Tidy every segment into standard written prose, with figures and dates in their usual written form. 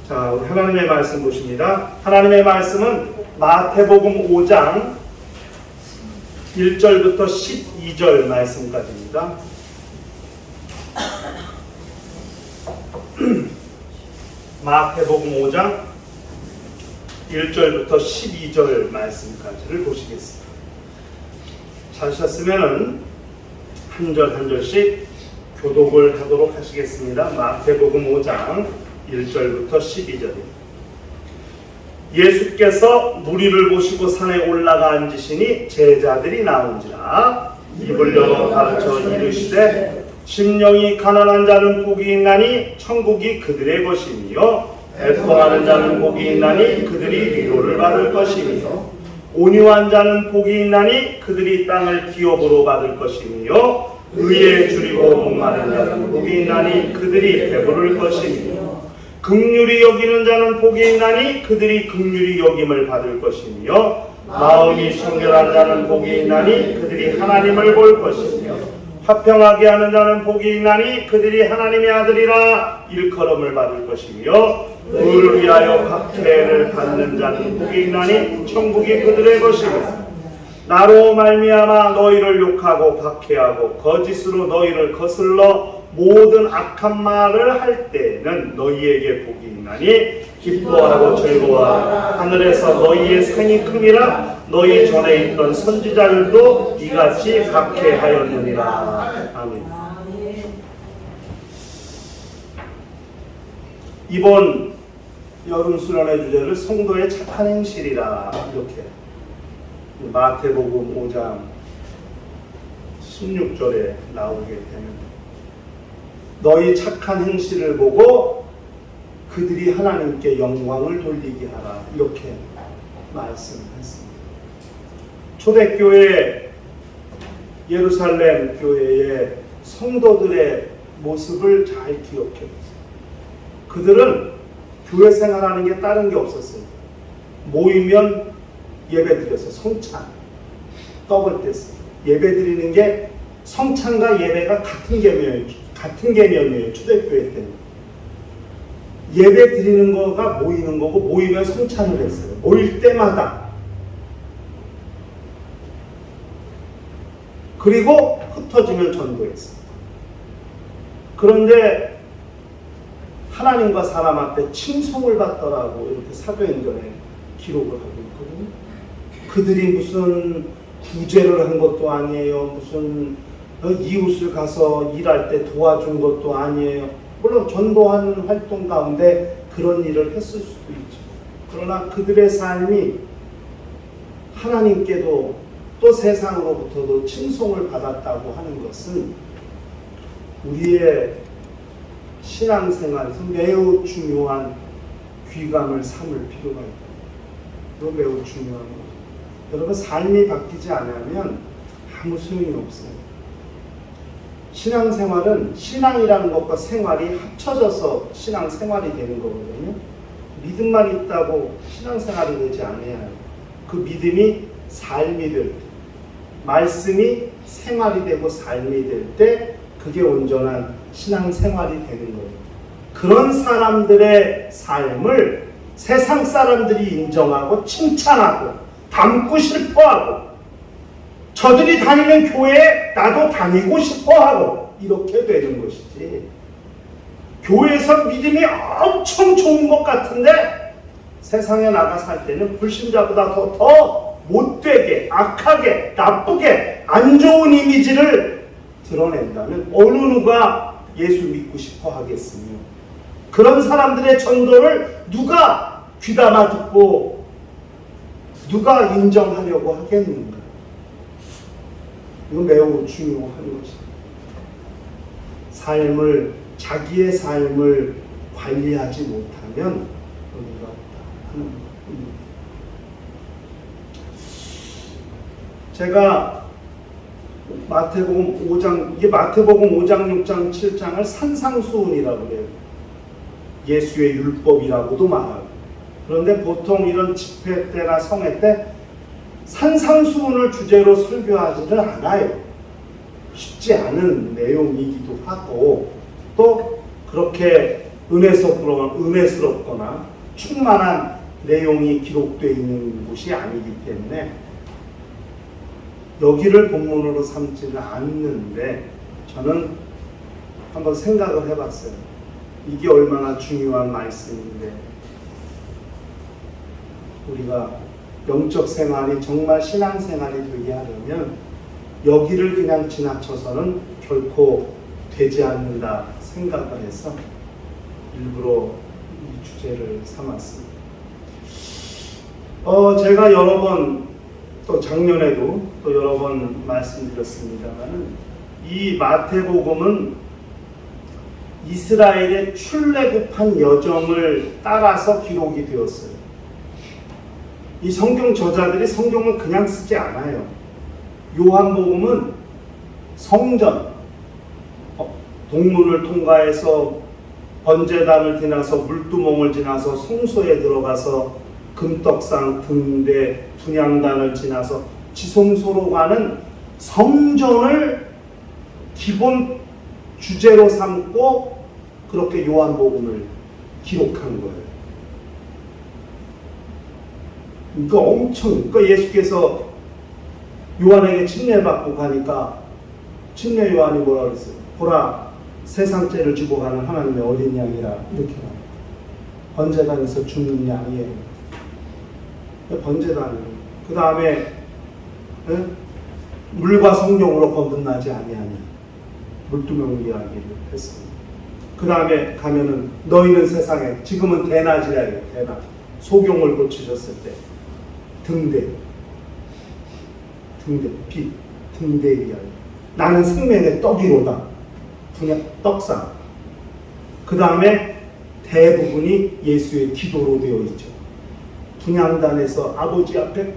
자, 우리 하나님의 말씀 보십니다. 하나님의 말씀은 마태복음 5장 1절부터 12절 말씀까지입니다. 마태복음 5장 1절부터 12절 말씀까지를 보시겠습니다. 찾으셨으면 한 절 한 절씩 교독을 하도록 하시겠습니다. 마태복음 5장 1절부터 12절입니다. 예수께서 무리를 보시고 산에 올라가 앉으시니 제자들이 나온지라 입을 열어 가르쳐 이르시되 심령이 가난한 자는 복이 있나니 천국이 그들의 것이며 애통하는 자는 복이 있나니 그들이 위로를 받을 것이며 온유한 자는 복이 있나니 그들이 땅을 기업으로 받을 것이며 의에 줄이고 목마른 자는 복이 있나니 그들이 배부를 것이며 긍휼히 여기는 자는 복이 있나니 그들이 긍휼히 여김을 받을 것이며 마음이 청결한 자는 복이 있나니 그들이 하나님을 볼 것이며 화평하게 하는 자는 복이 있나니 그들이 하나님의 아들이라 일컬음을 받을 것이며 의를 위하여 박해를 받는 자는 복이 있나니 천국이 그들의 것이며 나로 말미암아 너희를 욕하고 박해하고 거짓으로 너희를 거슬러 모든 악한 말을 할 때에는 너희에게 복이 있나니 기뻐하고 즐거워하라. 하늘에서 너희의 상이 큼이라. 너희 전에 있던 선지자들도 이같이 박해하였느니라. 아멘. 이번 여름 수련의 주제를 성도의 착한 행실이라 이렇게 마태복음 5장 16절에 나오게 되는 너희 착한 행실을 보고 그들이 하나님께 영광을 돌리게 하라 이렇게 말씀했습니다. 초대교회 예루살렘 교회의 성도들의 모습을 잘 기억해 보세요. 그들은 교회 생활하는 게 다른 게 없었어요. 모이면 예배 드려서 성찬 떡을 뗐어요. 예배 드리는 게 성찬과 예배가 같은 개념이에요. 초대교회 때는 예배 드리는 거가 모이는 거고 모이면 성찬을 했어요. 모일 때마다. 그리고 흩어지면 전도했어요. 그런데 하나님과 사람 앞에 칭송을 받더라고 이렇게 사도행전에 기록을 하고 있거든요. 그들이 무슨 구제를 한 것도 아니에요. 무슨 이웃을 가서 일할 때 도와준 것도 아니에요. 물론 전도하는 활동 가운데 그런 일을 했을 수도 있죠. 그러나 그들의 삶이 하나님께도 또 세상으로부터도 칭송을 받았다고 하는 것은 우리의 신앙생활에서 매우 중요한 귀감을 삼을 필요가 있다. 이거 매우 중요한 거죠. 여러분 삶이 바뀌지 않으면 아무 소용이 없어요. 신앙생활은 신앙이라는 것과 생활이 합쳐져서 신앙생활이 되는 거거든요. 믿음만 있다고 신앙생활이 되지 않아야 해요. 그 믿음이 삶이 될 때, 말씀이 생활이 되고 삶이 될 때 그게 온전한 신앙생활이 되는 거예요. 그런 사람들의 삶을 세상 사람들이 인정하고 칭찬하고 닮고 싶어하고 저들이 다니는 교회에 나도 다니고 싶어하고 이렇게 되는 것이지. 교회에서 믿음이 엄청 좋은 것 같은데 세상에 나가 살 때는 불신자보다 더 못되게 악하게 나쁘게 안 좋은 이미지를 드러낸다면 어느 누가 예수 믿고 싶어 하겠으며 그런 사람들의 전도를 누가 귀담아 듣고 누가 인정하려고 하겠는가? 이건 매우 중요한 것입니다. 자기의 삶을 관리하지 못하면 의미가 없다 하는 겁니다. 제가 마태복음 5장, 6장, 7장을 산상수훈이라고 해요. 예수의 율법이라고도 말하고. 그런데 보통 이런 집회 때나 성회 때 산상수훈을 주제로 설교하지는 않아요. 쉽지 않은 내용이기도 하고 또 그렇게 은혜스럽거나 충만한 내용이 기록되어 있는 곳이 아니기 때문에 여기를 본문으로 삼지는 않는데, 저는 한번 생각을 해봤어요. 이게 얼마나 중요한 말씀인데, 우리가 영적 생활이 정말 신앙 생활이 되게 하려면 여기를 그냥 지나쳐서는 결코 되지 않는다 생각을 해서 일부러 이 주제를 삼았습니다. 제가 여러 번, 또 작년에도 또 여러 번 말씀드렸습니다만, 이 마태복음은 이스라엘의 출애굽한 여정을 따라서 기록이 되었어요. 이 성경 저자들이 성경을 그냥 쓰지 않아요. 요한복음은 성전, 동물을 통과해서 번제단을 지나서 물두멍을 지나서 성소에 들어가서 금떡상, 등대, 분향단을 지나서 지성소로 가는 성전을 기본 주제로 삼고 그렇게 요한복음을 기록한 거예요. 그러니까 예수께서 요한에게 침례받고 가니까 침례 요한이 뭐라 그랬어요? 보라, 세상 죄를 지고 가는 하나님의 어린 양이라, 이렇게 말해요. 번제단에서 죽는 양이에요. 번제단. 그 다음에 물과 성령으로 거듭나지 아니하니, 물두명 이야기를 했습니다. 그 다음에 가면은 너희는 세상에, 지금은 대낮이래요. 대낮. 소경을 고치셨을 때 등대, 빛, 등대 이야기. 나는 생명의 떡이로다. 그냥 떡상. 그 다음에 대부분이 예수의 기도로 되어 있죠. 분향단에서 아버지 앞에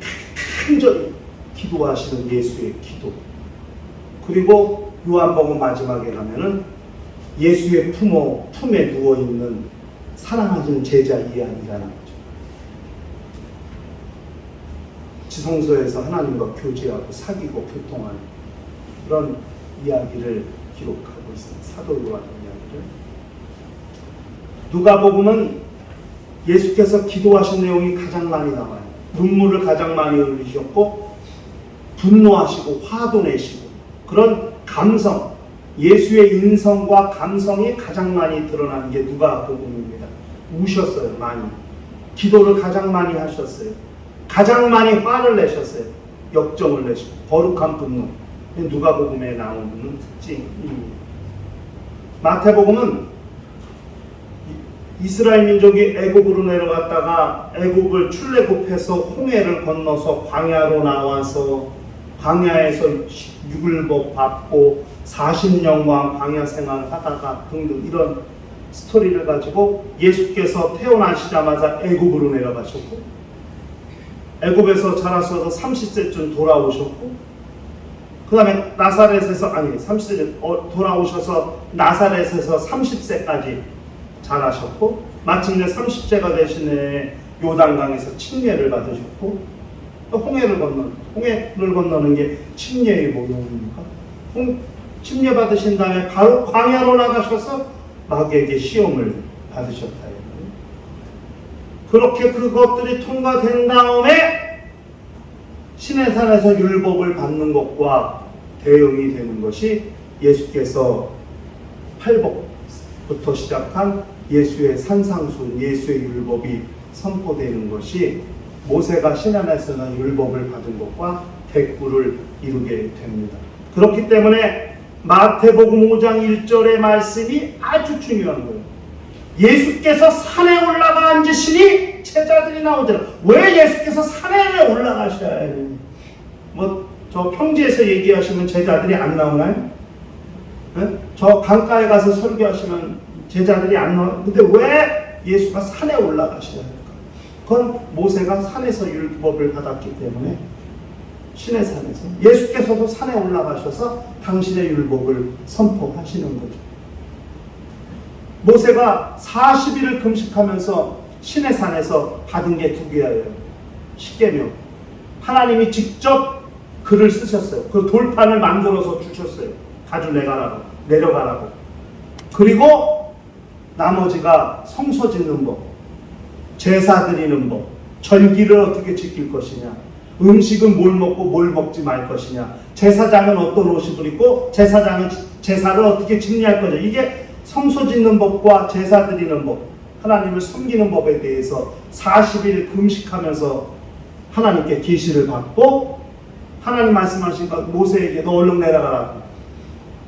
간절히 기도하시는 예수의 기도. 그리고 요한복음 마지막에 가면은 예수의 품에 누워있는 사랑하는 제자 이야기가 나오죠. 지성소에서 하나님과 교제하고 사귀고 교통하는 그런 이야기를 기록하고 있습니다. 사도 요한의 이야기를. 누가복음은 예수께서 기도하신 내용이 가장 많이 나와요. 눈물을 가장 많이 흘리셨고 분노하시고 화도 내시고 그런 감성, 예수의 인성과 감성이 가장 많이 드러난 게 누가복음입니다. 우셨어요, 많이. 기도를 가장 많이 하셨어요. 가장 많이 화를 내셨어요. 역정을 내시고 거룩한 분노. 누가복음에 나오는 특징입니다. 마태복음은 이스라엘 민족이 애굽으로 내려갔다가 애굽을 출애굽해서 홍해를 건너서 광야로 나와서 광야에서 육을복 받고 40년간 광야 생활을 하다가 등등 이런 스토리를 가지고 예수께서 태어나시자마자 애굽으로 내려가셨고 애굽에서 자라셔서 30세쯤 돌아오셨고 그 다음에 나사렛에서 30세 돌아오셔서 나사렛에서 30세까지 자라셨고 마침내 30세가 되신 해에 요단강에서 침례를 받으셨고 홍해를 건너는 게 침례의 모형입니까? 침례 받으신 다음에 바로 광야로 나가셔서 마귀에게 시험을 받으셨다. 그렇게 그것들이 통과된 다음에 시내산에서 율법을 받는 것과 대응이 되는 것이 예수께서 팔복부터 시작한 예수의 산상수훈, 예수의 율법이 선포되는 것이 모세가 시내산에서는 율법을 받은 것과 대꾸를 이루게 됩니다. 그렇기 때문에 마태복음 5장 1절의 말씀이 아주 중요한 거예요. 예수께서 산에 올라가 앉으시니 제자들이 나오더라. 왜 예수께서 산에 올라가셔야 해요? 저 평지에서 얘기하시면 제자들이 안 나오나요? 네? 저 강가에 가서 설교하시면 제자들이 안 나와요. 근데 왜 예수가 산에 올라가셔야 할까? 그건 모세가 산에서 율법을 받았기 때문에 시내산에서 예수께서도 산에 올라가셔서 당신의 율법을 선포하시는 거죠. 모세가 40일을 금식하면서 시내산에서 받은 게 두 개예요. 십계명. 하나님이 직접 글을 쓰셨어요. 그 돌판을 만들어서 주셨어요. 가져 내려가라고. 그리고 나머지가 성소 짓는 법, 제사 드리는 법, 절기를 어떻게 지킬 것이냐, 음식은 뭘 먹고 뭘 먹지 말 것이냐, 제사장은 어떤 옷을 입고 제사장은 제사를 어떻게 집리할 거냐. 이게 성소 짓는 법과 제사 드리는 법, 하나님을 섬기는 법에 대해서 40일 금식하면서 하나님께 계시를 받고, 하나님 말씀하시니까 모세에게 너 얼른 내려가라.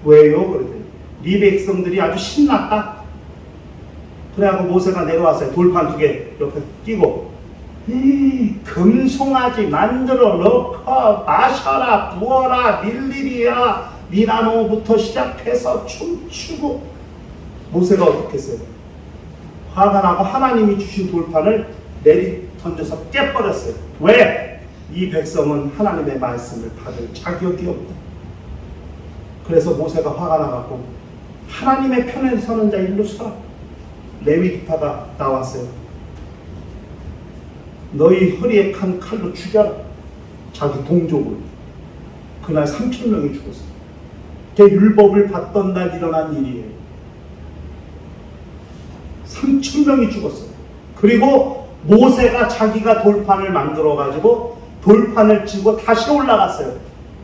왜요? 그랬더니 네 백성들이 아주 신났다. 그래갖고 모세가 내려왔어요. 돌판 2개 옆에 끼고, 금송아지 만들어 넣고 마셔라, 부어라, 밀리리야, 미나무부터 시작해서 춤추고. 모세가 어떻게 했어요? 화가 나고 하나님이 주신 돌판을 내리 던져서 깨버렸어요. 왜? 이 백성은 하나님의 말씀을 받을 자격이 없다. 그래서 모세가 화가 나갖고 하나님의 편에 서는 자 일로 서라. 레위기파가 나왔어요. 너희 허리에 칸 칼로 죽여라. 자기 동족을. 그날 3,000명이 죽었어요. 그게 율법을 받던 날 일어난 일이에요. 3,000명이 죽었어요. 그리고 모세가 자기가 돌판을 만들어가지고 돌판을 치고 다시 올라갔어요.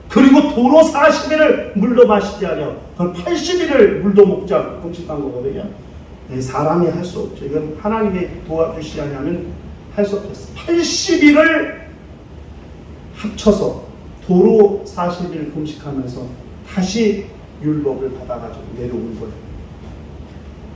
그리고 도로 40일을 물도 마시지 않아. 그건 80일을 물도 먹지 않고 금식한 거거든요. 사람이 할 수 없죠. 이건 하나님이 도와주시지 않으면 할 수 없었어요. 80일을 합쳐서 도로 40일 금식하면서 다시 율법을 받아가지고 내려온 거예요.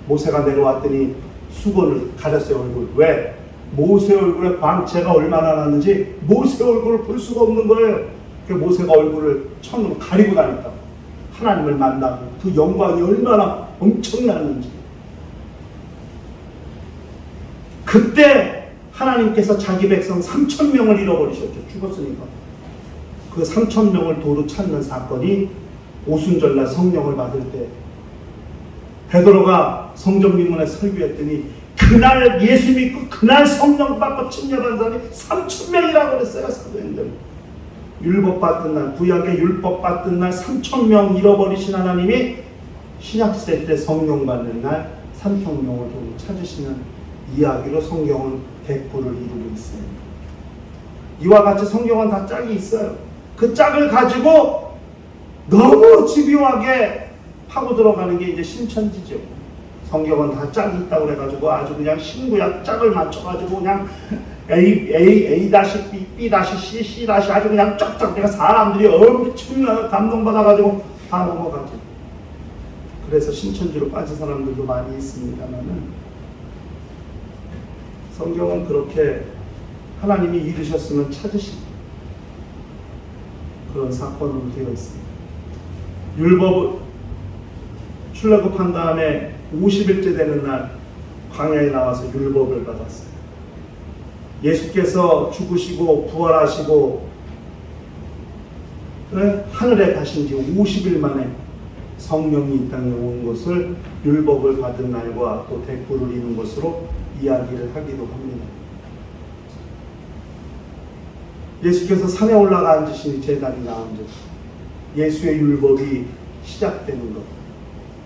모세가 내려왔더니 수건을 가렸어요, 얼굴. 왜? 모세 얼굴에 광채가 얼마나 났는지 모세 얼굴을 볼 수가 없는 거예요. 그 모세가 얼굴을 천으로 가리고 다녔다. 하나님을 만나고 그 영광이 얼마나 엄청났는지. 그때 하나님께서 자기 백성 3,000명을 잃어버리셨죠. 죽었으니까. 그 3,000명을 도로 찾는 사건이 오순절날 성령을 받을 때 베드로가 성전 민문에 설교했더니 그날 예수 믿고 그날 성령 받고 침례받은 사람이 3,000명이라고 그랬어요. 사도행전. 율법 받던 날, 구약의 율법 받던 날 3,000명 잃어버리신 하나님이 신약시대 때 성령 받는 날 3,000명을 도로 찾으시는 이야기로 성경은 백부를 이루고 있어요. 이와 같이 성경은 다 짝이 있어요. 그 짝을 가지고 너무 집요하게 파고 들어가는 게 이제 신천지죠. 성경은 다 짝이 있다고 그래가지고 아주 그냥 신구약 짝을 맞춰가지고 그냥 A-B, B-C, C- 아주 그냥 쫙쫙 내가 사람들이 엄청나게 감동받아가지고 다 넘어가죠. 그래서 신천지로 빠진 사람들도 많이 있습니다만은 성경은 그렇게 하나님이 이르셨으면 찾으신 그런 사건으로 되어 있습니다. 율법을 출애굽한 다음에 50일째 되는 날 광야에 나와서 율법을 받았어요. 예수께서 죽으시고 부활하시고 하늘에 가신 지 50일 만에 성령이 이 땅에 온 것을 율법을 받은 날과 또 대꾸를 이룬 것으로 이야기를 하기도 합니다. 예수께서 산에 올라가 앉으시니 제단이 나온 즉 예수의 율법이 시작되는 것,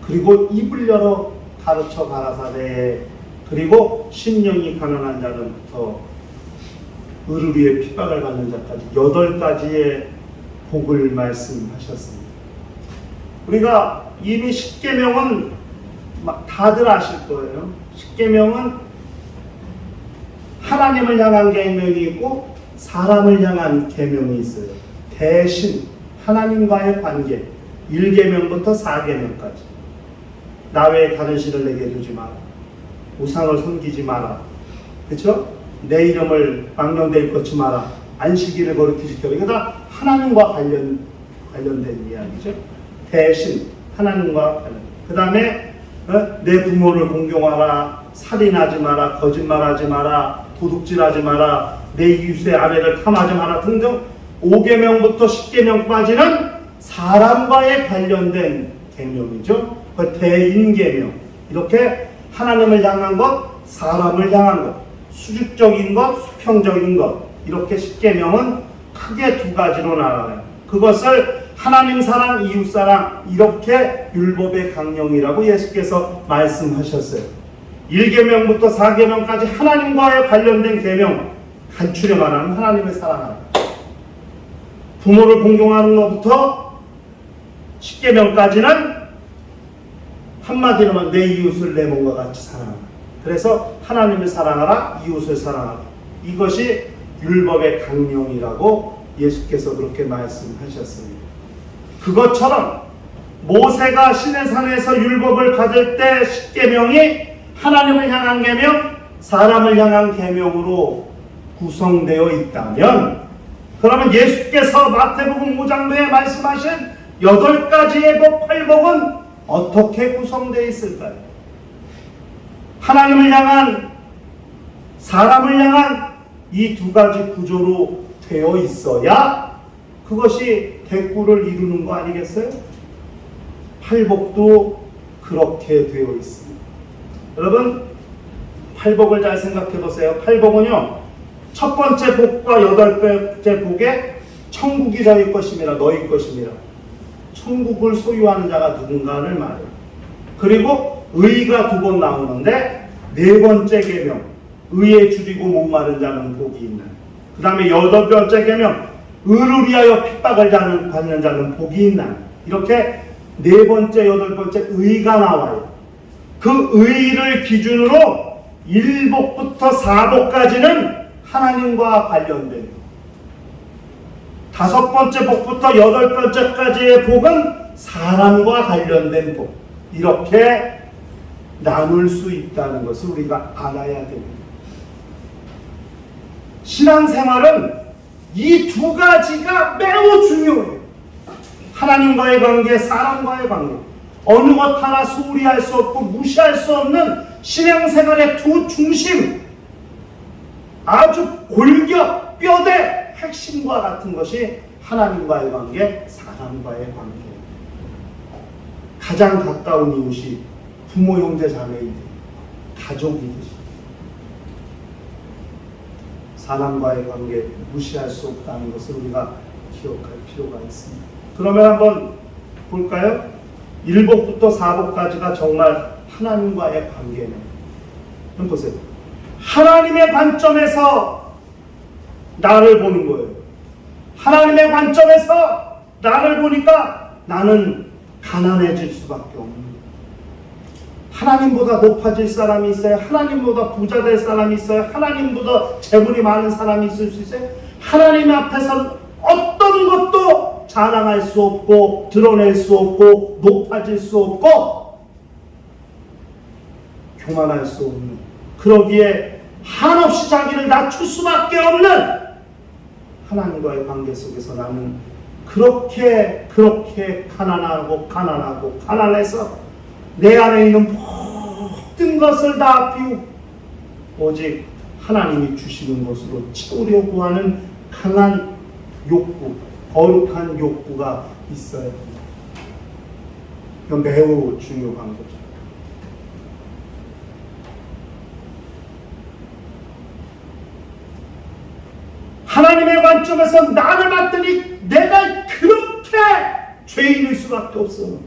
그리고 입을 열어 가르쳐 가라사대, 그리고 심령이 가난한 자는부터 의를 위해 핍박을 받는 자까지 8가지의 복을 말씀하셨습니다. 우리가 이미 십계명은 다들 아실 거예요. 십계명은 하나님을 향한 계명이 있고 사람을 향한 계명이 있어요. 대신 하나님과의 관계, 1계명부터 4계명까지. 나 외에 다른 신을 내게 두지 마라. 우상을 섬기지 마라. 그렇죠? 내 이름을 망령되이 일컫지 마라. 안식일을 거룩히 지켜라. 이거 다 하나님과 관련된 이야기죠. 대신 하나님과 관련. 그 다음에 내 부모를 공경하라. 살인하지 마라. 거짓말하지 마라. 도둑질하지 마라. 내 이웃의 아내를 탐하지 마라 등등 5계명부터 10계명까지는 사람과의 관련된 계명이죠. 그 대인계명. 이렇게 하나님을 향한 것, 사람을 향한 것, 수직적인 것, 수평적인 것, 이렇게 10계명은 크게 2가지로 나눠요. 그것을 하나님 사랑, 이웃 사랑, 이렇게 율법의 강령이라고 예수께서 말씀하셨어요. 1계명부터 4계명까지 하나님과의 관련된 계명 간추려만 하는 하나님의 사랑하라. 부모를 공경하는 것부터 10계명까지는 한마디로만 내 이웃을 내 몸과 같이 사랑하라. 그래서 하나님을 사랑하라, 이웃을 사랑하라. 이것이 율법의 강령이라고 예수께서 그렇게 말씀하셨습니다. 그것처럼 모세가 시내산에서 율법을 받을 때 10계명이 하나님을 향한 계명, 사람을 향한 계명으로 구성되어 있다면, 그러면 예수께서 마태복음 5장도에 말씀하신 8가지의 복, 8복은 어떻게 구성되어 있을까요? 하나님을 향한, 사람을 향한 이 2가지 구조로 되어 있어야 그것이 대꾸를 이루는 거 아니겠어요? 8복도 그렇게 되어 있습니다. 여러분, 8복을 잘 생각해 보세요. 8복은요, 첫 번째 복과 8번째 복에 천국이 저희 것임이라, 너희 것임이라. 천국을 소유하는 자가 누군가를 말해요. 그리고 의가 2번 나오는데, 4번째 계명, 의에 줄이고 목마른 자는 복이 있는. 그 다음에 8번째 계명, 의를 위하여 핍박을 받는 자는 복이 있는. 이렇게 4번째, 8번째 의가 나와요. 그 의를 기준으로 1복부터 4복까지는 하나님과 관련된, 5번째 복부터 8번째까지의 복은 사람과 관련된 복. 이렇게 나눌 수 있다는 것을 우리가 알아야 됩니다. 신앙생활은 이 2가지가 매우 중요해요. 하나님과의 관계, 사람과의 관계. 어느 것 하나 소홀히 할 수 없고 무시할 수 없는 신앙생활의 2 중심, 아주 골격, 뼈대, 핵심과 같은 것이 하나님과의 관계, 사람과의 관계. 가장 가까운 이웃이 부모, 형제, 자매이듯 가족이듯이 사람과의 관계 무시할 수 없다는 것을 우리가 기억할 필요가 있습니다. 그러면 한번 볼까요? 1복부터 4복까지가 정말 하나님과의 관계는, 한번 보세요. 하나님의 관점에서 나를 보는 거예요. 하나님의 관점에서 나를 보니까 나는 가난해질 수밖에 없는 거예요. 하나님보다 높아질 사람이 있어요. 하나님보다 부자 될 사람이 있어요. 하나님보다 재물이 많은 사람이 있을 수 있어요. 하나님 앞에서 어떤 것도 자랑할 수 없고 드러낼 수 없고 높아질 수 없고 교만할 수 없는, 그러기에 한없이 자기를 낮출 수밖에 없는 하나님과의 관계 속에서 나는 그렇게 가난하고 가난해서 내 안에 있는 모든 것을 다 비우고 오직 하나님이 주시는 것으로 채우려고 하는 강한 욕구, 거룩한 욕구가 있어야 합니다. 이건 매우 중요한 거죠. 하나님의 관점에서 나를 봤더니 내가 그렇게 죄인일 수밖에 없어.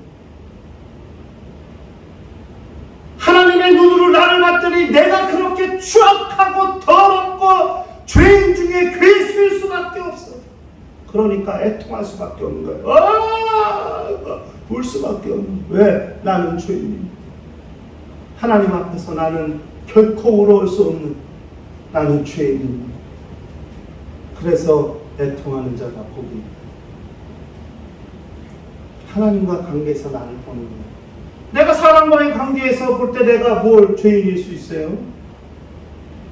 하나님의 눈으로 나를 봤더니 내가 그렇게 추악하고 더럽고 죄인 중에 괴수일 수밖에 없어. 그러니까 애통할 수밖에 없는 거예요. 울 수밖에 없는 거예요. 왜? 나는 죄인입니다. 하나님 앞에서 나는 결코 울어올 수 없는, 나는 죄인입니다. 그래서 애통하는 자가 복이 있다. 하나님과 관계에서 나를 보는 거예요. 내가 사람과의 관계에서 볼 때 내가 뭘 죄인일 수 있어요?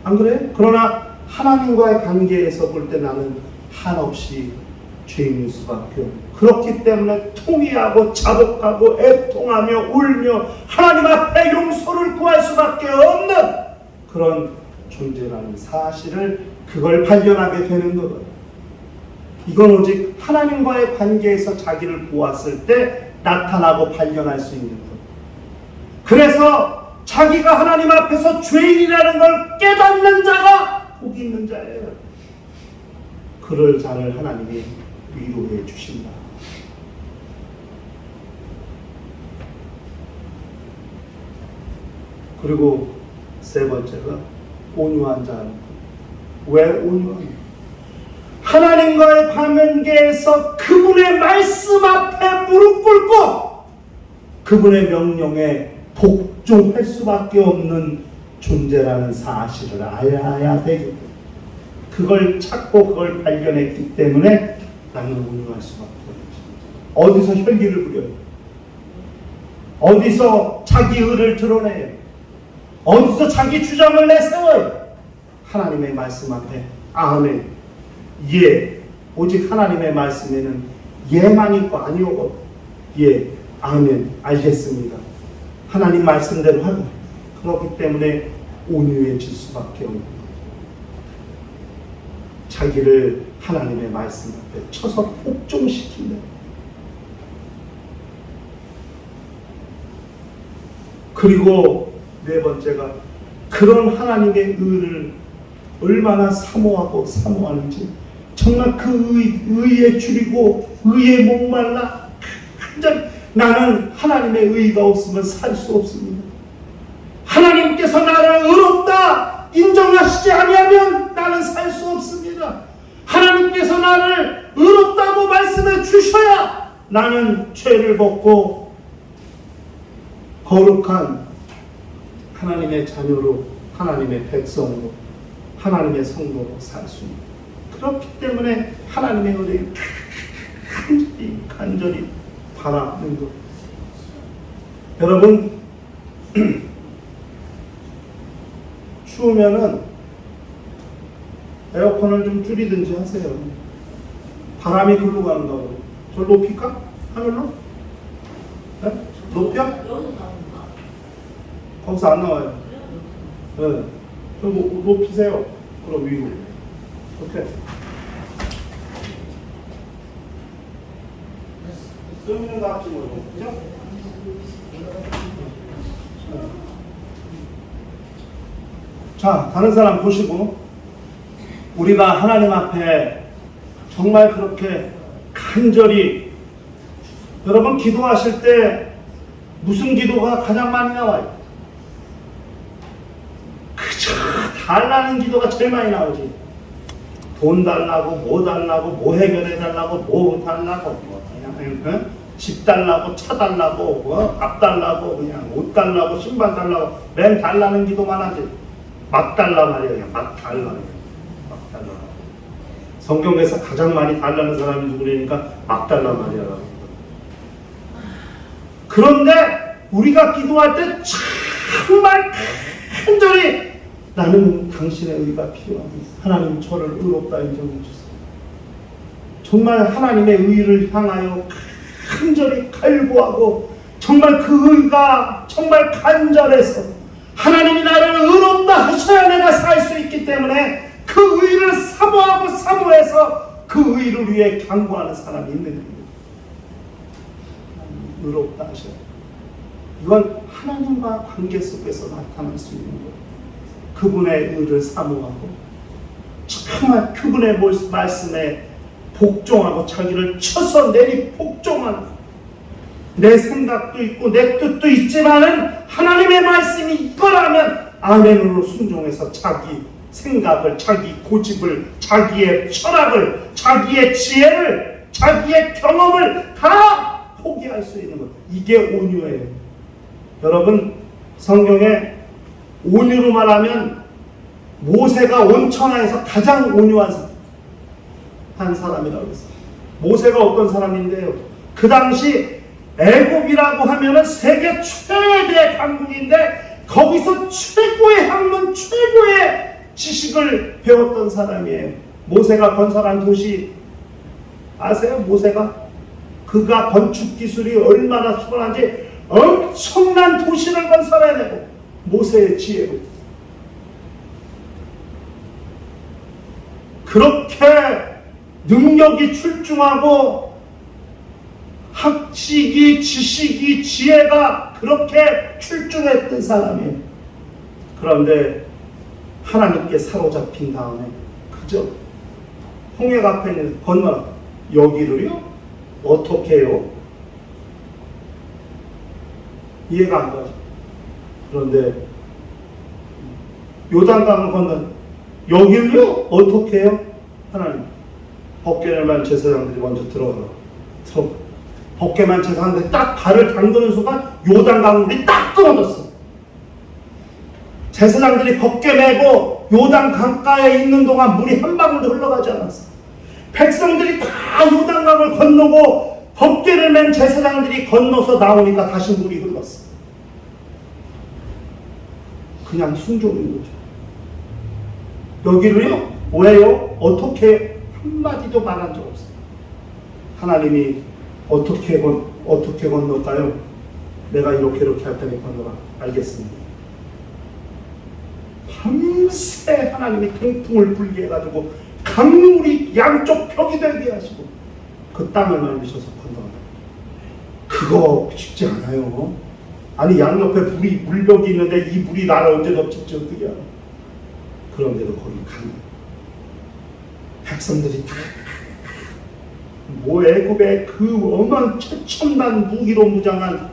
안 그래? 그러나 하나님과의 관계에서 볼 때 나는 한없이 죄인일 수밖에 없고, 그렇기 때문에 통회하고 자복하고 애통하며 울며 하나님 앞에 용서를 구할 수밖에 없는 그런 존재라는 사실을, 그걸 발견하게 되는 거예요. 이건 오직 하나님과의 관계에서 자기를 보았을 때 나타나고 발견할 수 있는 것. 그래서 자기가 하나님 앞에서 죄인이라는 걸 깨닫는 자가 복이 있는 자예요. 그럴 자를 하나님이 위로해 주신다. 그리고 세 번째가 온유한 자는 왜 온유한? 하나님과의 관계에서 그분의 말씀 앞에 무릎 꿇고 그분의 명령에 복종할 수밖에 없는 존재라는 사실을 알아야 되겠다. 그걸 찾고 그걸 발견했기 때문에 나는 온유할 수밖에 없다. 어디서 혈기를 부려요? 어디서 자기 의를 드러내요? 어디서 자기 주장을 내세워요? 하나님의 말씀 앞에 아멘, 예, 오직 하나님의 말씀에는 예만 있고 아니오. 예, 아멘, 알겠습니다. 하나님 말씀대로 하고. 그렇기 때문에 온유해질 수밖에 없는 거예요. 자기를 하나님의 말씀 앞에 쳐서 복종시킨다. 그리고 네 번째가 그런 하나님의 의를 얼마나 사모하고 사모하는지, 정말 그 의에 줄이고 의에 목말라 나는 하나님의 의가 없으면 살 수 없습니다. 하나님께서 나를 의롭다 인정하시지 아니하면 나는 살 수 없습니다. 하나님께서 나를 의롭다고 말씀해 주셔야 나는 죄를 벗고 거룩한 하나님의 자녀로, 하나님의 백성으로, 하나님의 성도로 살 수 있습니다. 그렇기 때문에 하나님의 은혜를 간절히 바라는 것. 여러분, 추우면은 에어컨을 좀 줄이든지 하세요. 바람이 글로 가는다고. 저 높일까? 하늘로? 네? 높여? 거기서 안 나와요. 네. 좀 높이세요. 그럼 위로. 이렇게. 쓰면 낫지 뭐. 그죠? 자, 다른 사람 보시고, 우리가 하나님 앞에 정말 그렇게 간절히, 여러분 기도하실 때 무슨 기도가 가장 많이 나와요? 그저 달라는 기도가 제일 많이 나오지. 돈 달라고, 뭐 달라고, 뭐 해결해 달라고, 뭐 달라고, 뭐 그냥 집 달라고, 차 달라고, 밥 달라고, 그냥 옷 달라고, 신발 달라고, 맨 달라는 기도만 하지. 막 달라 말이야. 그냥 막 달라. 막 달라. 성경에서 가장 많이 달라는 사람이 누구냐니까 막 달라 말이야. 그런데 우리가 기도할 때 정말 간절히 나는 당신의 의가 필요합니다. 하나님 저를 의롭다 인정해 주세요. 정말 하나님의 의를 향하여 간절히 갈구하고 정말 그 의가 정말 간절해서 하나님이 나를 의롭다 하셔야 내가 살 수 있기 때문에 그 의를 사모하고 사모해서 그 의를 위해 간구하는 사람이 있는 겁니다. 의롭다 하셔야. 이건 하나님과 관계 속에서 나타날 수 있는 거예요. 그분의 의를 사모하고 정말 그분의 말씀에 복종하고 자기를 쳐서 내리 복종하는, 내 생각도 있고 내 뜻도 있지만은 하나님의 말씀이 이거라면 아멘으로 순종해서 자기 생각을, 자기 고집을, 자기의 철학을, 자기의 지혜를, 자기의 경험을 다 포기할 수 있는 것. 이게 온유예요. 여러분, 성경에 온유로 말하면 모세가 온천하에서 가장 온유한 사람이라고 했어요. 모세가 어떤 사람인데요? 그 당시 애굽이라고 하면은 세계 최대 강국인데 거기서 최고의 학문, 최고의 지식을 배웠던 사람이에요. 모세가 건설한 도시 아세요? 모세가 그가 건축 기술이 얼마나 수월한지 엄청난 도시를 건설해내고 모세의 지혜로 그렇게 능력이 출중하고 학식이, 지식이, 지혜가 그렇게 출중했던 사람이에요. 그런데 하나님께 사로잡힌 다음에 그저 홍해 앞에 있는 건너라. 여기를요? 어떻게 해요? 이해가 안 가죠. 그런데 요단강을 건넌 여길요? 어떻게 해요? 하나님 법궤만 제사장들이 먼저 들어가. 법궤만 제사장들이 딱 발을 담그는 순간 요단강 물이 딱 끊어졌어. 제사장들이 법궤 메고 요단 강가에 있는 동안 물이 한 방울도 흘러가지 않았어. 백성들이 다 요단강을 건너고 법궤를 맨 제사장들이 건너서 나오니까 다시 물이 흘렀어. 그냥 순종인 거죠. 여기를요? 왜요? 어떻게? 한마디도 말한 적 없어요. 하나님이 어떻게 건널까요? 내가 이렇게 할 테니 건너라. 알겠습니다. 밤새 하나님이 통풍을 불게 해가지고 강물이 양쪽 벽이 되게 하시고 그 땅을 만드셔서 건너라. 그거 쉽지 않아요. 아니 양옆에 물벽이 있는데 이 물이 나를 언제 덮칠지 어떻게 알아. 그런데도 거기 간 백성들이 다 애굽의 그 어마어마한 최첨단 무기로 무장한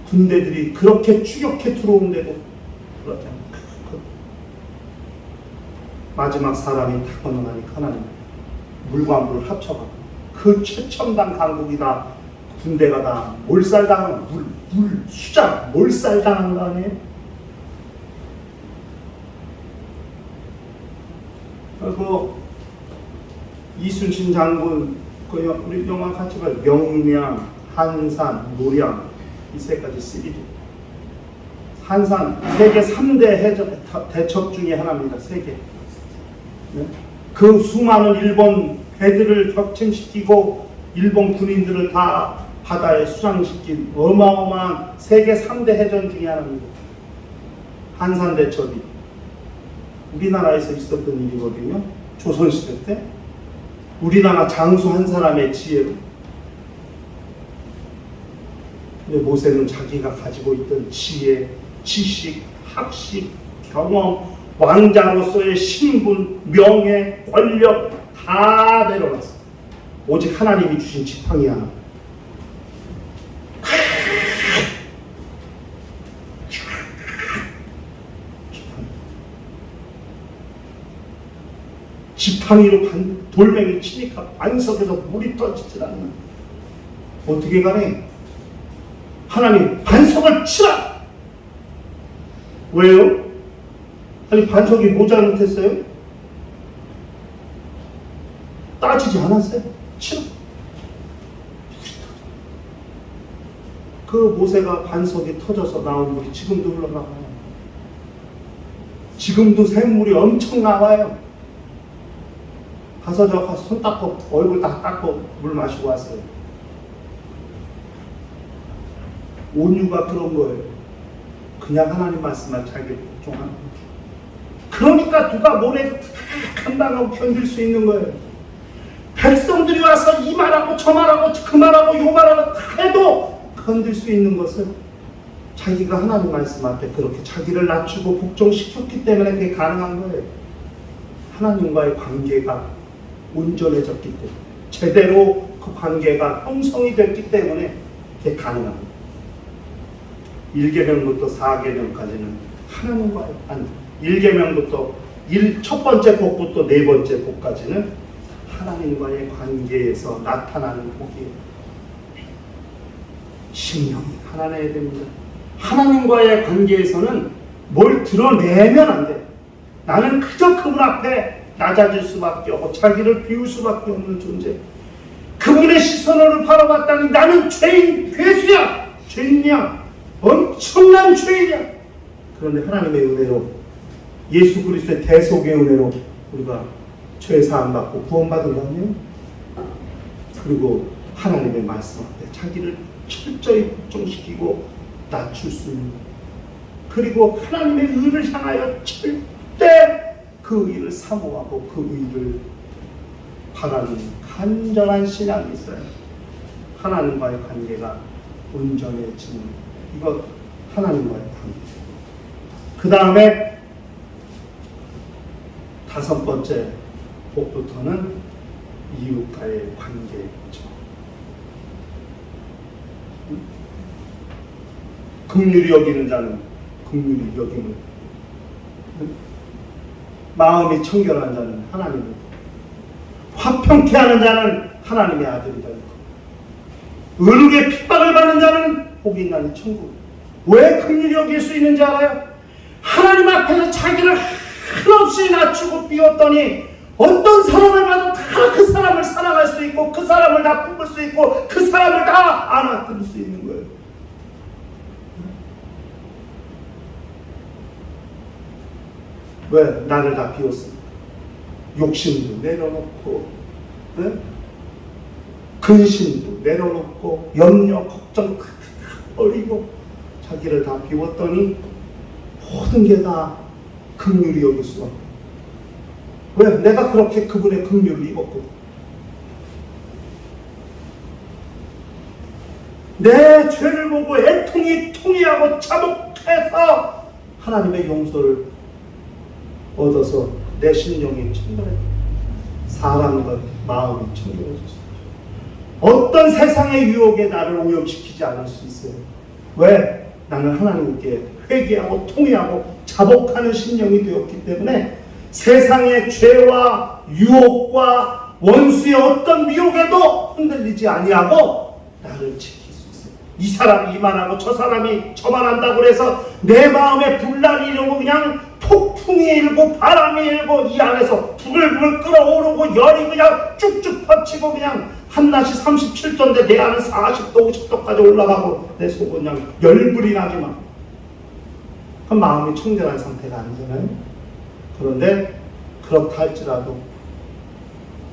군대들이 그렇게 추격해 들어오는데도 그렇잖아요. 마지막 사람이 다 건너가니까 하나님 물과 물을 합쳐가고 그 최첨단 강국이 다 군대가 다 몰살당하는 수장 몰살당하는 거 아니에요? 그 이순신 장군 우리 영화 같이 봐요. 명량, 한산, 노량 이 세 가지 시리즈. 한산 세계 3대 대첩 중에 하나입니다. 세계. 네? 그 수많은 일본 배들을 격침시키고 일본 군인들을 다 바다에 수장시킨 어마어마한 세계 3대 해전 중에 하나입니다. 한산 대첩이 우리나라에서 있었던 일이거든요. 조선시대 때 우리나라 장수 한 사람의 지혜로. 근데 모세는 자기가 가지고 있던 지혜, 지식, 학식, 경험, 왕자로서의 신분, 명예, 권력 다 내려놨어. 오직 하나님이 주신 지팡이 하나. 지팡이로 돌멩이를 치니까 반석에서 물이 떠지질 않는. 어떻게 가네? 하나님 반석을 치라! 왜요? 아니 반석이 모자못했어요? 따지지 않았어요? 치라! 그 모세가 반석이 터져서 나온 물이 지금도 흘러나와요. 지금도 샘물이 엄청 나와요. 가서 손 닦고 얼굴 다 닦고 물 마시고 왔어요. 온유가 그런 거예요. 그냥 하나님 말씀만 자기 복종하는 거예요. 그러니까 누가 뭐래도 다 감당하고 견딜 수 있는 거예요. 백성들이 와서 이 말하고 저 말하고 그 말하고 요 말하고 다 해도 견딜 수 있는 것은 자기가 하나님 말씀 앞에 그렇게 자기를 낮추고 복종시켰기 때문에 그게 가능한 거예요. 하나님과의 관계가 온전해졌기 때문에 제대로 그 관계가 형성이 됐기 때문에 그게 가능합니다. 1계명부터 4계명까지는 하나님과의 관계, 1계명부터 첫 번째 복부터 네 번째 복까지는 하나님과의 관계에서 나타나는 복이에요. 신령이 하나내야 됩니다. 하나님과의 관계에서는 뭘 드러내면 안 돼. 나는 그저 그분 앞에 낮아질 수밖에 없고 자기를 비울 수밖에 없는 존재. 그분의 시선으로 바라봤다니 나는 죄인, 괴수야, 죄인이야, 엄청난 죄인이야. 그런데 하나님의 은혜로, 예수 그리스도의 대속의 은혜로 우리가 죄 사함 받고 구원받은 거 아니에요? 그리고 하나님의 말씀 앞에 자기를 철저히 복종시키고 낮출 수 있는, 그리고 하나님의 의를 향하여 절대 그 의를 사모하고 그 의를 바라는 간절한 신앙이 있어요. 하나님과의 관계가 온전해지는, 이거 하나님과의 관계. 그 다음에 5번째 복부터는 이웃과의 관계죠. 긍휼히 여기는 자는 긍휼히 여김을, 마음이 청결한 자는 하나님을, 화평케 하는 자는 하나님의 아들이다. 의롭게 핍박을 받는 자는 복이 있나니 천국. 왜 긍휼히 여길 수 있는지 알아요? 하나님 앞에서 자기를 한없이 낮추고 비웠더니 어떤 사람을 봐도 다 그 사람을 사랑할 수 있고, 그 사람을 다 품을 수 있고, 그 사람을 다 안아줄 수 있는 거예요. 왜? 나를 다 비웠습니다. 욕심도 내려놓고, 네? 근심도 내려놓고, 염려, 걱정 다 버리고 자기를 다 비웠더니 모든 게 다 긍휼히 여길 수가 없어요. 왜? 내가 그렇게 그분의 긍휼을 입었거든. 내 죄를 보고 애통이 통회하고 자복해서 하나님의 용서를 얻어서 내 심령이 청결해졌어요. 사람과 마음이 청결해졌어요. 어떤 세상의 유혹에 나를 오염시키지 않을 수 있어요. 왜? 나는 하나님께 회개하고 통회하고 자복하는 심령이 되었기 때문에 세상의 죄와 유혹과 원수의 어떤 미혹에도 흔들리지 아니하고 나를 지킬 수 있어요. 이 사람이 이만하고 저 사람이 저만한다고 해서 내 마음에 분란이 일고 그냥 폭풍이 일고 바람이 일고 이 안에서 부글부글 끓어오르고 열이 그냥 쭉쭉 뻗치고 그냥 한낮이 37도인데 내 안은 40도 50도까지 올라가고 내 속은 그냥 열불이 나지만 그 마음이 청결한 상태가 아니잖아요. 그런데 그렇다 할지라도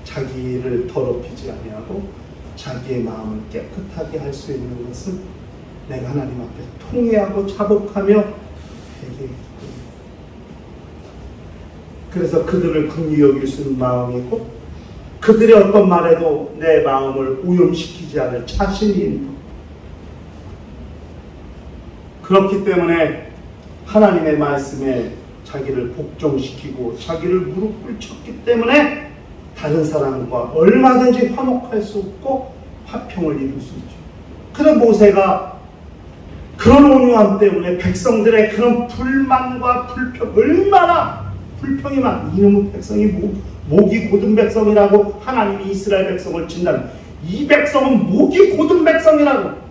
자기를 더럽히지 아니하고 자기의 마음을 깨끗하게 할 수 있는 것은 내가 하나님 앞에 통회하고 자복하며 회개하기. 그래서 그들을 긍휼히 여길 수 있는 마음이고 그들의 어떤 말에도 내 마음을 오염시키지 않을 자신이 있는 것. 그렇기 때문에 하나님의 말씀에 자기를 복종시키고 자기를 무릎 꿇쳤기 때문에 다른 사람과 얼마든지 화목할 수 없고 화평을 이룰 수 있죠. 그런 모세가 그런 온유함 때문에 백성들의 그런 불만과 불평, 얼마나 불평이 많은 이놈의 백성이 목이 고든 백성이라고 하나님이 이스라엘 백성을 진단. 이 백성은 목이 고든 백성이라고.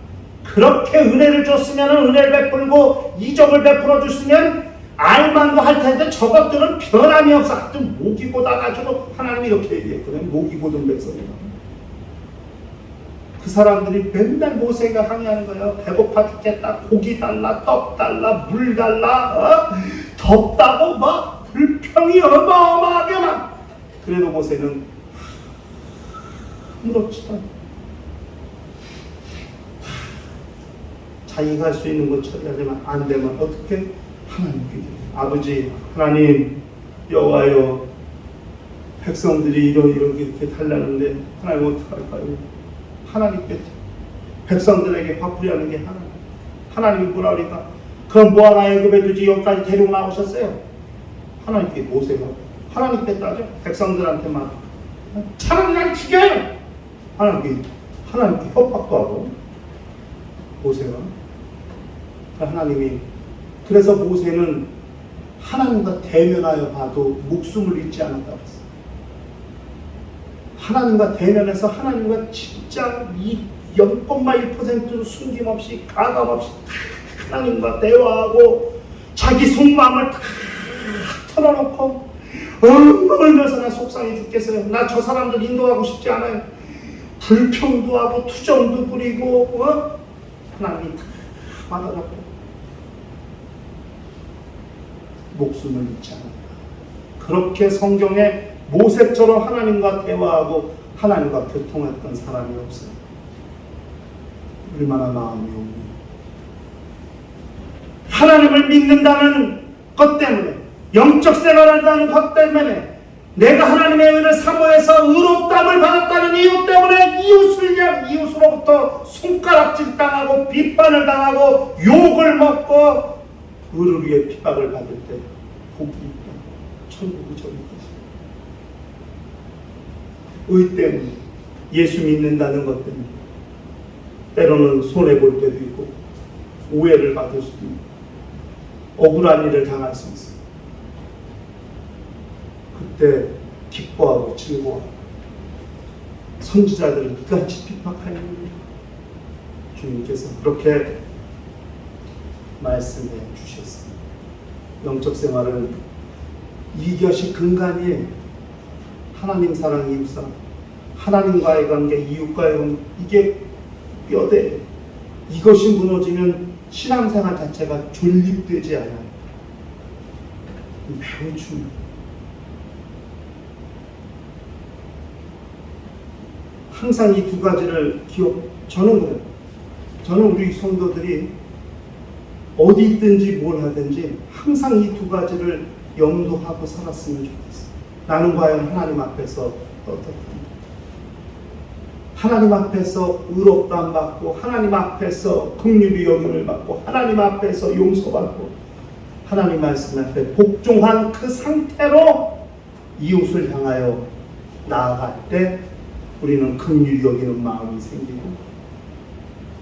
그렇게 은혜를 줬으면 은혜를 베풀고 이적을 베풀어 줬으면 알만도 할 텐데 저것들은 변함이 없어. 하여튼 목이 고다가지고 하나님이 이렇게 얘기했거든요. 목이 고든 백성이라고. 그 사람들이 맨날 모세가 항의하는 거예요. 배고파 죽겠다. 고기 달라, 떡 달라, 물 달라, 덥다고 막 불평이 어마어마하게 막. 그래도 모세는 아무렇지도 않아. 자기가 할 수 있는 것 처리하지만 안 되면 어떻게? 하나님께 아버지 하나님 여호와여 백성들이 이렇게 달라는데 하나님 어떡할까요? 하나님께 백성들에게 화풀이하는 게 하나님이 뭐라 그러니까 그럼 뭐하나 애굽에 두지 여기까지 데리고 나오셨어요? 하나님께 모세가 하나님께 따져 백성들한테만 차라리 날 죽여요. 하나님께 협박도 하고 모세가 하나님이 그래서 모세는 하나님과 대면하여 봐도 목숨을 잃지 않았다고 했어요. 하나님과 대면해서 하나님과 진짜 이 0.1%도 숨김없이 가감없이 하나님과 대화하고 자기 속마음을 다 털어놓고 얼마나 나 속상해 죽겠어요. 나 저 사람들 인도하고 싶지 않아요. 불평도 하고 투정도 부리고 하나님이 다 받아놓고 목숨을 잃지 않았다. 그렇게 성경에 모세처럼 하나님과 대화하고 하나님과 교통했던 사람이 없어요. 얼마나 마음이 오니 하나님을 믿는다는 것 때문에 영적 생활한다는 것 때문에 내가 하나님의 은혜를 사모해서 의롭다함을 받았다는 이유 때문에 이웃으로부터 손가락질 당하고 비판을 당하고 욕을 먹고 의를 위해 핍박을 받을 때 복이 있다. 천국이 저기 있다. 의 때문에 예수 믿는다는 것 때문에 때로는 손해볼 때도 있고 오해를 받을 수도 있고 억울한 일을 당할 수 있어요. 그때 기뻐하고 즐거워하고 선지자들을 이같이 핍박하는 주님께서 그렇게 말씀해 주셨습니다. 영적 생활은 이것이 근간이에요. 하나님 사랑, 이웃 사랑, 하나님과의 관계, 이웃과의 관계, 이게 뼈대예요. 이것이 무너지면 신앙생활 자체가 존립되지 않아요. 매우 중요해요. 항상 이 두 가지를 저는 그래요. 저는 우리 성도들이 어디 있든지 뭘 하든지 항상 이 두 가지를 염두하고 살았으면 좋겠어요. 나는 과연 하나님 앞에서 어떻게 하나님 앞에서 의롭다함 받고 하나님 앞에서 긍휼히 여김을 받고 하나님 앞에서 용서받고 하나님 말씀 앞에 복종한 그 상태로 이웃을 향하여 나아갈 때 우리는 긍휼히 여기는 마음이 생기고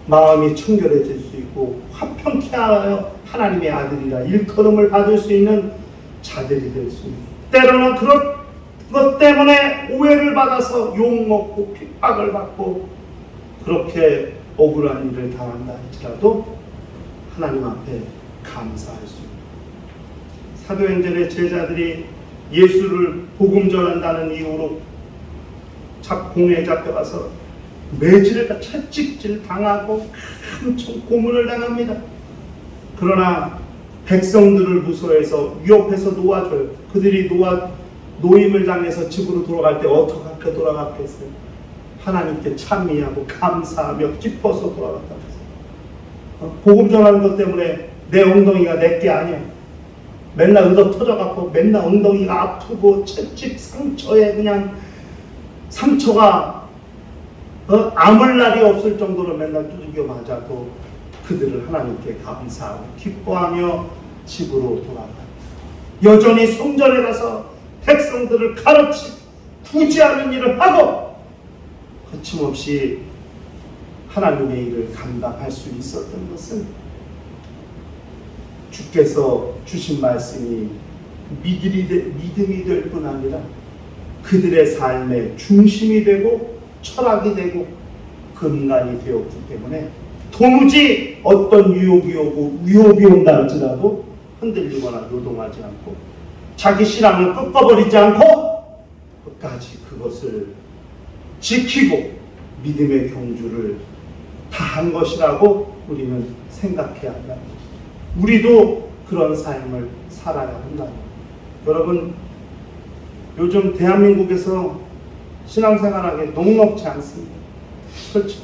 마음이 청결해질 수 있고 화평케 하여 하나님의 아들이라 일컬음을 받을 수 있는 자들이 될 수 있고 때로는 그런 것 때문에 오해를 받아서 욕먹고 핍박을 받고 그렇게 억울한 일을 당한다 할지라도 하나님 앞에 감사할 수 있고 사도행전의 제자들이 예수를 복음 전한다는 이유로 공회에 잡혀가서 매질을 채찍질 당하고 엄청 고문을 당합니다. 그러나 백성들을 무서워해서 위협해서 놓아줘요. 그들이 노임을 당해서 집으로 돌아갈 때 어떻게 돌아갔겠어요? 하나님께 찬미하고 감사하며 기뻐서 돌아갔다고 했어요. 복음 전하는 것 때문에 내 엉덩이가 내게 아니야. 맨날 의도 터져갖고 맨날 엉덩이가 아프고 채찍 상처에 그냥 상처가 아물 날이 없을 정도로 맨날 두들겨 맞아도 그들을 하나님께 감사하고 기뻐하며 집으로 돌아가요. 여전히 성전에 가서 백성들을 가르치고 구제하는 일을 하고 거침없이 하나님의 일을 감당할 수 있었던 것은 주께서 주신 말씀이 믿음이 될 뿐 아니라 그들의 삶의 중심이 되고 철학이 되고 근간이 되었기 때문에 도무지 어떤 위협이 온다 할지라도 흔들리거나 요동하지 않고 자기 신앙을 꺾어버리지 않고 끝까지 그것을 지키고 믿음의 경주를 다한 것이라고 우리는 생각해야 한다는 것입니다. 우리도 그런 삶을 살아야 한다. 여러분, 요즘 대한민국에서 신앙생활하기 녹록지 않습니다. 솔직히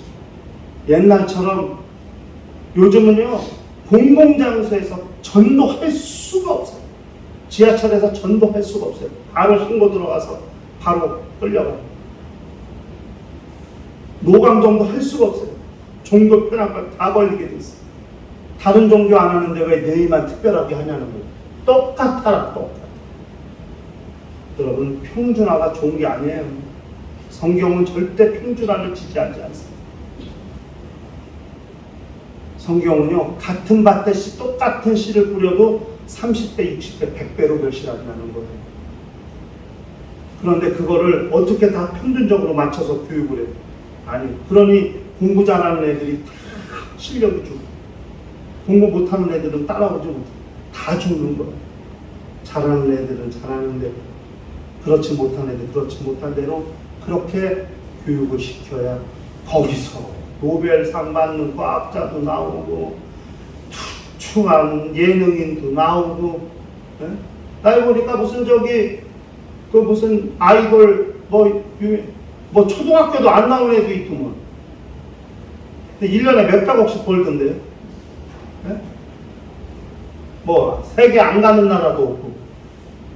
옛날처럼 요즘은요 공공장소에서 전도할 수가 없어요. 지하철에서 전도할 수가 없어요. 바로 신고 들어가서 바로 끌려가요. 노방정도 할 수가 없어요. 종교 편향과 다 걸리게 돼 있어요. 다른 종교 안 하는데 왜 너희만 특별하게 하냐는 거예요. 똑같아라, 똑같아. 여러분, 평준화가 좋은 게 아니에요. 성경은 절대 평준화를 지지하지 않습니다. 성경은요, 같은 밭에 똑같은 씨를 뿌려도 30배, 60배, 100배로 결실한다는 거예요. 그런데 그거를 어떻게 다 평균적으로 맞춰서 교육을 해요? 아니, 그러니 공부 잘하는 애들이 다 실력이 죽고 공부 못하는 애들은 따라오지 못해요. 다 죽는 거예요. 잘하는 애들은 잘하는 대로, 그렇지 못한 애들 그렇지 못한 대로 그렇게 교육을 시켜야 거기서 노벨상 받는 과학자도 나오고 투명한 예능인도 나오고. 나 보니까 무슨 무슨 아이돌 뭐 초등학교도 안 나온 애도 있더만. 1년에 몇백억씩 벌던데요. 뭐 세계 안 가는 나라도 없고,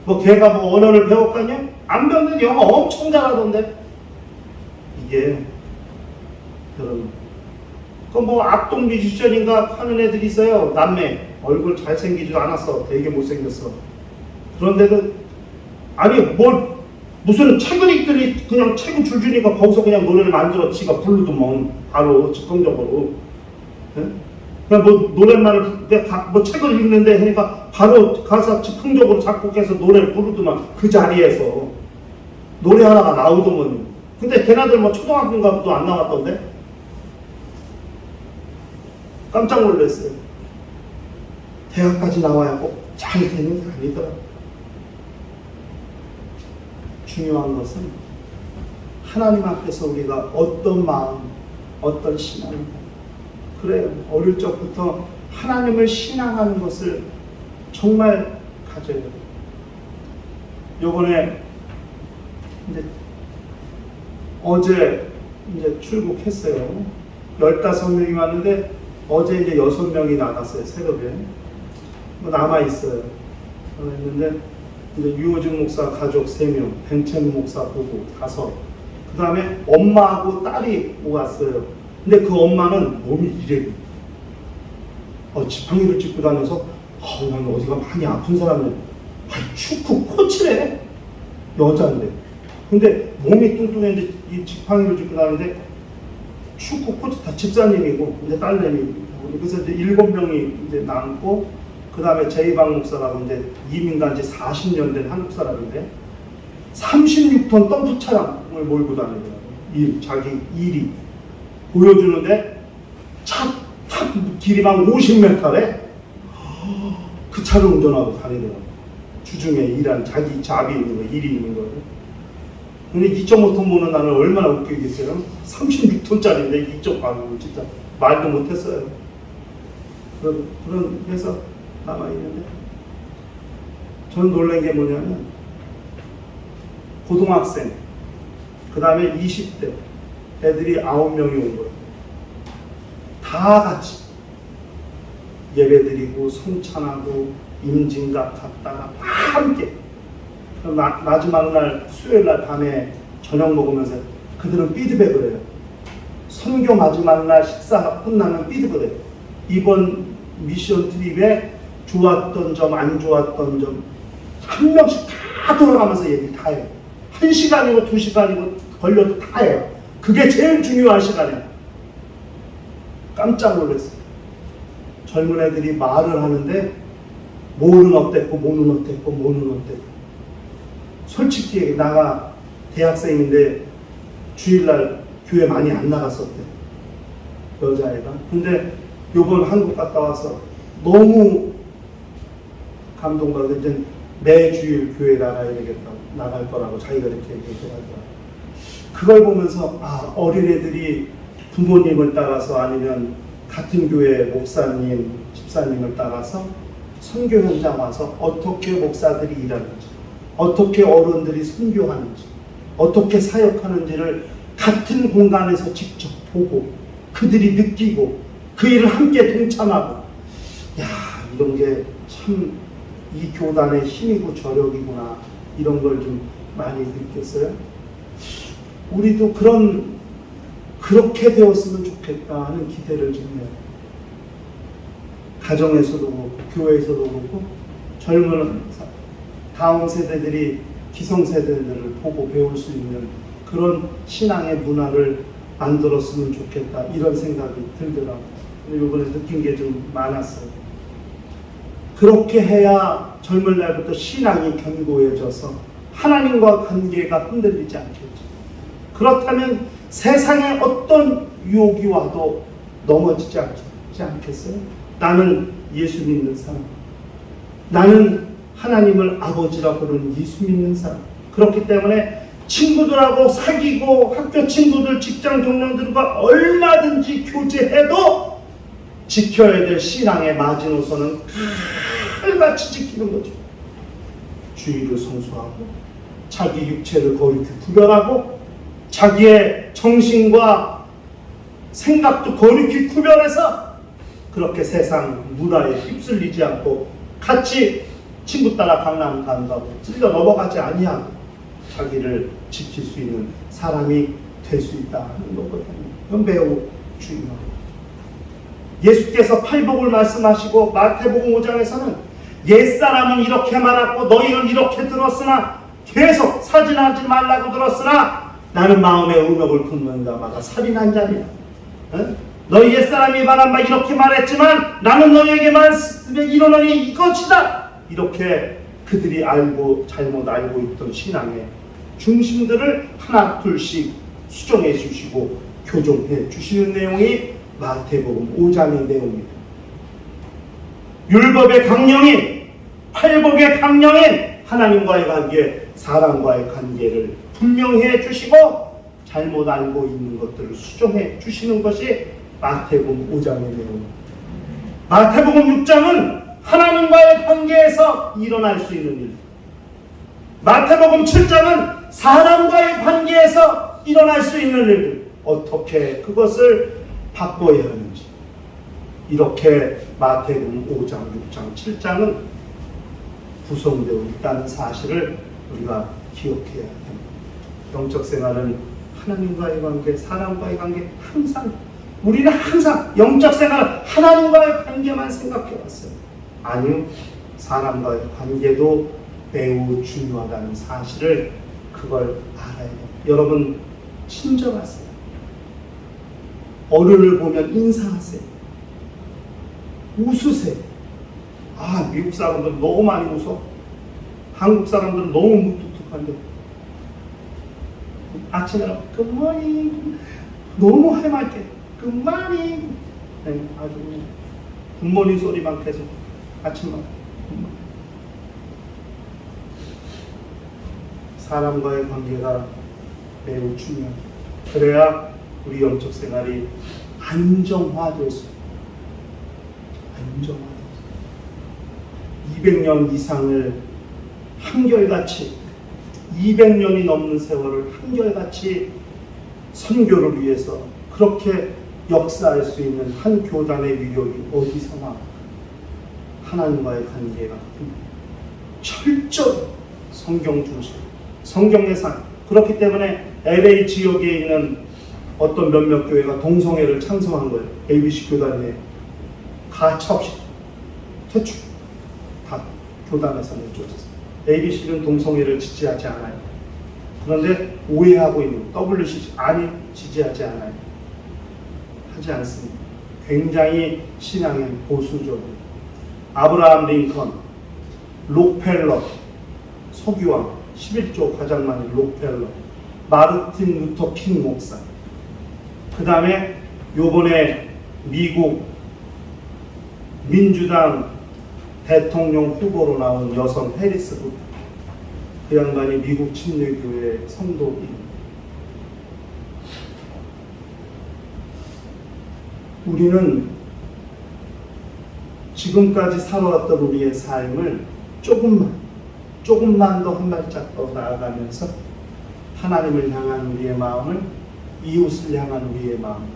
뭐 걔가 뭐 언어를 배웠거든요? 안 배웠는데 영어 엄청 잘하던데. 이게 여러분, 그 뭐 악동 뮤지션인가 하는 애들이 있어요. 남매 얼굴 잘생기지도 않았어. 되게 못생겼어. 그런데도 아니 뭘 무슨 책을 읽더니 그냥 책을 줄주니까 거기서 그냥 노래를 만들어 지가 부르더만 바로 즉흥적으로. 그냥 뭐 노랫말을 뭐 책을 읽는데 하니까 바로 가사 즉흥적으로 작곡해서 노래를 부르더만 그 자리에서 노래 하나가 나오더만. 근데 걔네들 뭐 초등학교인가도 안 나왔던데 깜짝 놀랐어요. 대학까지 나와야 꼭 잘 되는 게 아니더라. 중요한 것은 하나님 앞에서 우리가 어떤 마음, 어떤 신앙을 그래요. 어릴 적부터 하나님을 신앙하는 것을 정말 가져야 돼요. 요번에 이제 어제 이제 출국했어요. 15명이 왔는데 어제 이제 6명이 나갔어요. 새벽에. 뭐 남아있어요. 했는데 이제 유호중 목사 가족 3명, 벤첸 목사 부부 5, 그 다음에 엄마하고 딸이 왔어요. 근데 그 엄마는 몸이 이래요. 지팡이를 짚고 다녀서 나는 어디가 많이 아픈 사람이야. 축구 코치래. 여자인데. 근데 몸이 뚱뚱했는데 이 지팡이를 짚고 다니는데 축구 코치 다 집사님이고 이제 딸내미고 그래서 이제 7명이 이제 남고 그 다음에 제이방 목사라고 이제 이민 간 지 40년 된 한국 사람인데 36톤 덤프 차량을 몰고 다니더라고요. 자기 일이 보여주는데 차 길이만 50m래. 그 차를 운전하고 다니더라고요. 주중에 일한 자기 잡이 있는 거, 일이 있는 거예요. 근데 2.5톤 모는 나는 얼마나 웃기겠어요. 36톤짜리인데 이쪽 가고 진짜 말도 못했어요. 그래서 남아있는데 전 놀란 게 뭐냐면 고등학생 그 다음에 20대 애들이 9명이 온 거예요. 다 같이 예배드리고 성찬하고 임진각 갔다가 다 함께 마지막 날 수요일 날 밤에 저녁 먹으면서 그들은 피드백을 해요. 선교 마지막 날 식사 끝나면 피드백을 해요. 이번 미션 트립에 좋았던 점, 안 좋았던 점, 한 명씩 다 돌아가면서 얘기 다 해요. 1시간이고 2시간이고 걸려도 다 해요. 그게 제일 중요한 시간이에요. 깜짝 놀랐어요. 젊은 애들이 말을 하는데 뭐는 어땠고, 뭐는 어땠고, 뭐는 어땠고. 솔직히 나가 대학생인데 주일날 교회 많이 안 나갔었대. 여자애가. 근데 요번 한국 갔다 와서 너무 감동받아서 이제 매주일 교회 나가야 되겠다, 나갈 거라고 자기가 이렇게 얘기하더라고요. 그걸 보면서 어린애들이 부모님을 따라서 아니면 같은 교회 목사님, 집사님을 따라서 선교 현장 와서 어떻게 목사들이 일하는지, 어떻게 어른들이 선교하는지, 어떻게 사역하는지를 같은 공간에서 직접 보고 그들이 느끼고 그 일을 함께 동참하고, 이런 게 참 이 교단의 힘이고 저력이구나, 이런 걸 좀 많이 느꼈어요. 우리도 그렇게 되었으면 좋겠다 하는 기대를 좀 해요. 가정에서도 그렇고 교회에서도 그렇고 젊은 다음 세대들이 기성세대들을 보고 배울 수 있는 그런 신앙의 문화를 만들었으면 좋겠다, 이런 생각이 들더라고요. 이번에 느낀 게 좀 많았어요. 그렇게 해야 젊은 날부터 신앙이 견고해져서 하나님과 관계가 흔들리지 않겠죠. 그렇다면 세상에 어떤 유혹이 와도 넘어지지 않겠어요? 나는 예수 믿는 사람, 나는 하나님을 아버지라 부르는 예수 믿는 사람. 그렇기 때문에 친구들하고 사귀고 학교 친구들, 직장 동료들과 얼마든지 교제해도 지켜야 될 신앙의 마지노선은 칼같이 지키는 거죠. 주의를 성수하고 자기 육체를 거룩히 구별하고 자기의 정신과 생각도 거룩히 구별해서 그렇게 세상 문화에 휩쓸리지 않고 같이 친구 따라 강남 간다고 찔러 넘어가지 아니하고 자기를 지킬 수 있는 사람이 될 수 있다는 거거든요. 이건 매우 중요합니다. 예수께서 팔복을 말씀하시고 마태복음 5장에서는 옛사람은 이렇게 말하고 너희는 이렇게 들었으나, 계속 사진하지 말라고 들었으나 나는 마음에 의욕을 품는다 마가 살인한 자니라. 너희 옛사람이 말한 바 이렇게 말했지만 나는 너희에게 말씀에 이르노니 이것이다. 이렇게 그들이 잘못 알고 있던 신앙의 중심들을 하나 둘씩 수정해 주시고 교정해 주시는 내용이 마태복음 5장의 내용입니다. 율법의 강령인, 팔복의 강령인 하나님과의 관계, 사람과의 관계를 분명히 해주시고 잘못 알고 있는 것들을 수정해 주시는 것이 마태복음 5장의 내용입니다. 마태복음 6장은 하나님과의 관계에서 일어날 수 있는 일, 마태복음 7장은 사람과의 관계에서 일어날 수 있는 일들, 어떻게 그것을 바꿔야 하는지, 이렇게 마태복음 5장, 6장, 7장은 구성되어 있다는 사실을 우리가 기억해야 합니다. 영적 생활은 하나님과의 관계, 사람과의 관계, 우리는 항상 영적 생활은 하나님과의 관계만 생각해 왔어요. 아니요, 사람과의 관계도 매우 중요하다는 사실을 그걸 알아야 돼요. 여러분, 친절하세요. 어른을 보면 인사하세요. 웃으세요. 미국 사람들은 너무 많이 웃어. 한국 사람들은 너무 무뚝뚝한데. 아침에 굿모닝. 너무 해맑게. 굿모닝. 네, 아주 굿모닝 소리만 계속 아침마다. 사람과의 관계가 매우 중요합니다. 그래야 우리 영적 생활이 안정화될 수 있어요. 안정화될 수 있어요. 200년 이상을 한결같이 200년이 넘는 세월을 한결같이 선교를 위해서 그렇게 역사할 수 있는 한 교단의 위력이 어디서 나올까? 하나님과의 관계가 철저히 성경 중심, 성경의 삶. 그렇기 때문에 LA 지역에 있는 어떤 몇몇 교회가 동성애를 찬성한 거예요. ABC 교단에 가차없이 퇴출, 다 교단에서 내쫓았어요. ABC는 동성애를 지지하지 않아요. 그런데 오해하고 있는 WCC 아니 지지하지 않아요. 하지 않습니다. 굉장히 신앙의 보수적인 아브라함 링컨, 록펠러, 서기왕 11조 가장 많은 록펠러, 마르틴 루터 킹 목사, 그 다음에 요번에 미국 민주당 대통령 후보로 나온 여성 해리스 부터, 그 양반이 미국 침례교회 성도입니다. 우리는 지금까지 살아왔던 우리의 삶을 조금만 더 한 발짝 더 나아가면서 하나님을 향한 우리의 마음을, 이웃을 향한 우리의 마음,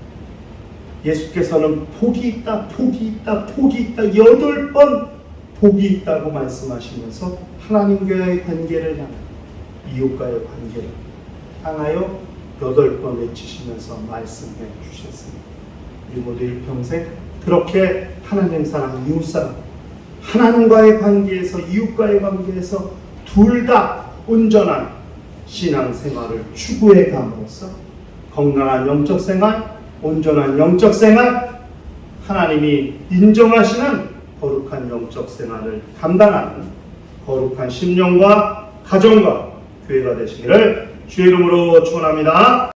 예수께서는 복이 있다, 복이 있다, 복이 있다 8번 복이 있다고 말씀하시면서 하나님과의 관계를 향한, 이웃과의 관계를 향하여 8번 외치시면서 말씀해 주셨습니다. 우리 모두 일평생 그렇게 하나님 사랑, 이웃 사랑, 하나님과의 관계에서, 이웃과의 관계에서 둘 다 온전한 신앙생활을 추구해 감으로써 건강한 영적 생활, 온전한 영적 생활, 하나님이 인정하시는 거룩한 영적 생활을 감당하는 거룩한 심령과 가정과 교회가 되시기를 주의 이름으로 축원합니다.